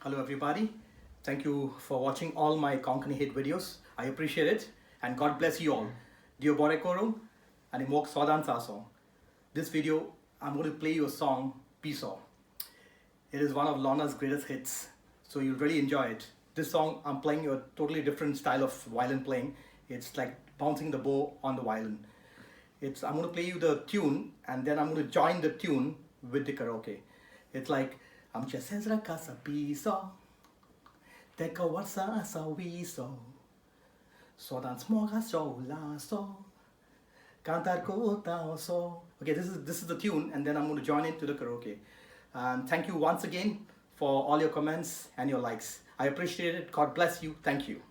Hello everybody. Thank you for watching all my Konkani hit videos. I appreciate it and God bless you all. Dio Borekoro and Imok Sodan Saso. This video I'm going to play you a song, Piso. It is one of Lorna's greatest hits, so you'll really enjoy it. This song I'm playing a totally different style of violin playing. It's like bouncing the bow on the violin. I'm going to play you the tune and then I'm going to join the tune with the karaoke. It's like I'm just a casa piso, take a wasa sa wiso, so dance moga so la so, cantar kota so. Okay, this is the tune, and then I'm going to join into the karaoke. Thank you once again for all your comments and your likes. I appreciate it. God bless you. Thank you.